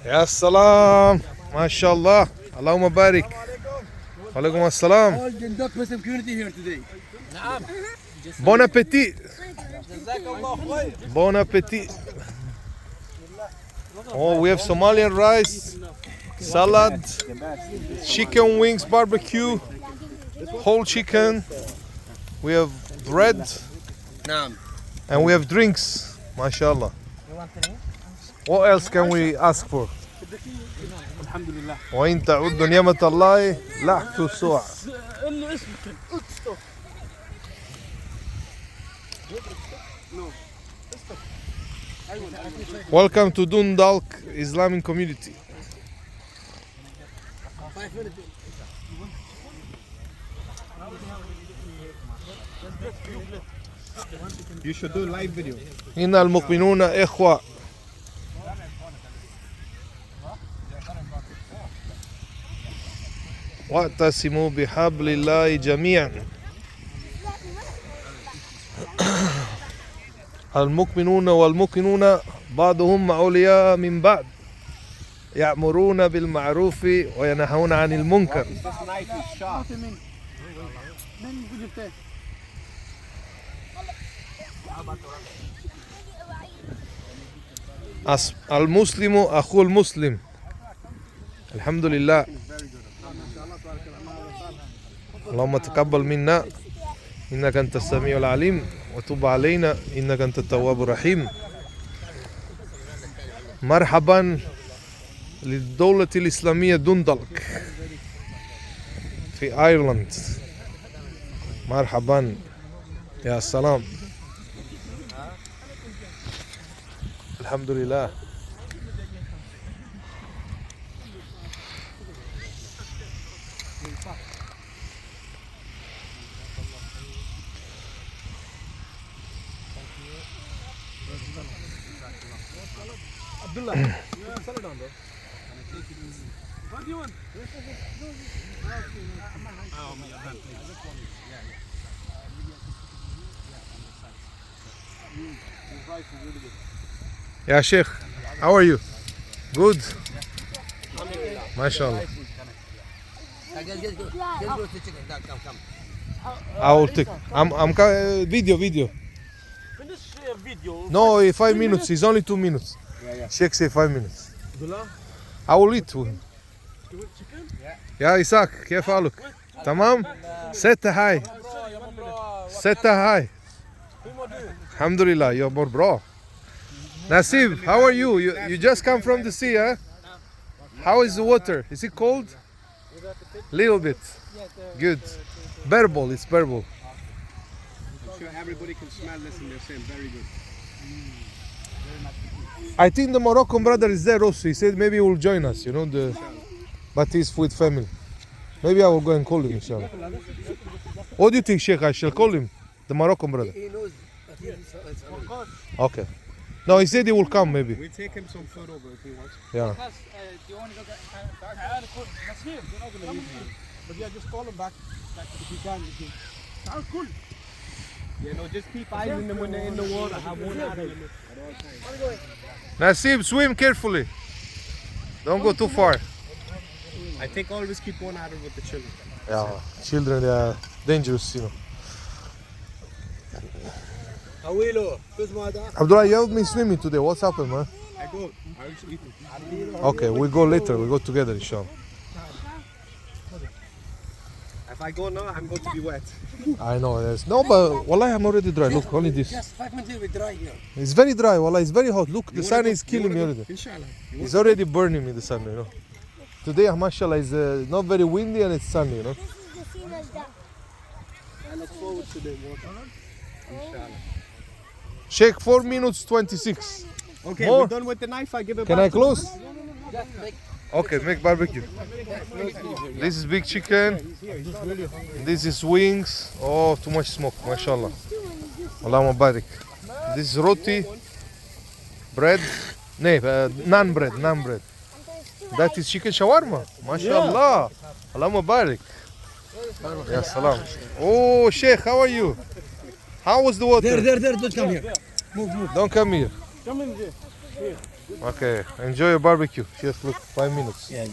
يا سلام ما شاء الله اللهم بارك. وعليكم السلام. All Jindok Muslim community here today. Bon appétit. Bon appétit. Oh, we have Somalian rice, salad, chicken wings, barbecue, whole chicken. We have bread, and we have drinks. MashaAllah. What else can we ask for? وإن تعدوا نعمة الله لا تحصوها. Welcome to Dundalk Islamic community. You should do live video. إن المؤمنون إخوة. واعتصموا بحبل الله جميعا. المؤمنون والمؤمنون بعضهم أولياء من بعض يأمرون بالمعروف وينهون عن المنكر. المسلم أخو المسلم. الحمد لله. اللهم تقبل منا إنك أنت السميع العليم وتب علينا إنك أنت التواب الرحيم. مرحبا للدولة الإسلامية دوندالك في أيرلند. مرحبا يا سلام. الحمد لله. يا شيخ, how are you? Good. MashaAllah. I will take. I'm video. Finish video. No, 5 minutes. It's only 2 minutes. Sheikh say 5 minutes. I will eat with him. يا إسحاق كيف حالك؟ تمام؟ ستة هاي. ستة هاي. الحمد لله. You're more bro. Nasib, how are you? You just come from the sea, huh? How is the water? Is it cold? Little bit. Good. Bearable, it's bearable. I'm sure everybody can smell this and they're saying very good. I think the Moroccan brother is there also. He said maybe he will join us, but he's with family. Maybe I will go and call him, inshallah. What do you think, Sheikh? I shall call him, the Moroccan brother. He knows, but he's coming. Okay. No, he said he will come maybe. We take him some food over if he wants. Yeah. Do you want to go back? But yeah, just call him back if you can. Cool. Yeah, no, just keep eyeing them when they're in the water. Have one out of them. Nasib, swim carefully. Don't go too far. I think always keep one out of with the children. Yeah, children, they are dangerous, Abdullah, you have me swimming today. What's happened, man? I go. I was eating. Okay, we go later. We go together, inshallah. If I go now, I'm going to be wet. I know, yes. No, but Wallah, I'm already dry. Look, only this. Just 5 minutes we dry here. It's very dry, Wallah. It's very hot. Look, the sun is killing me already. Inshallah. It's already burning me, the sun, Today, mashallah, is not very windy and it's sunny, I look forward to the water. Inshallah. Sheikh, 4 minutes 26. Okay, More? we're done with the knife. I give it Can back. I close? Just make Okay, make barbecue. This is big chicken. This is wings. Oh, too much smoke, mashallah. Allahumma barik. This is roti. Bread. Naan bread. That is chicken shawarma. MashaAllah. Allahumma barik. Ya salam. Oh, Sheikh, how are you? How was the water? There, don't come here. Move. Don't come here. Come in here. Okay, enjoy your barbecue. Chef, look, 5 minutes. Yeah,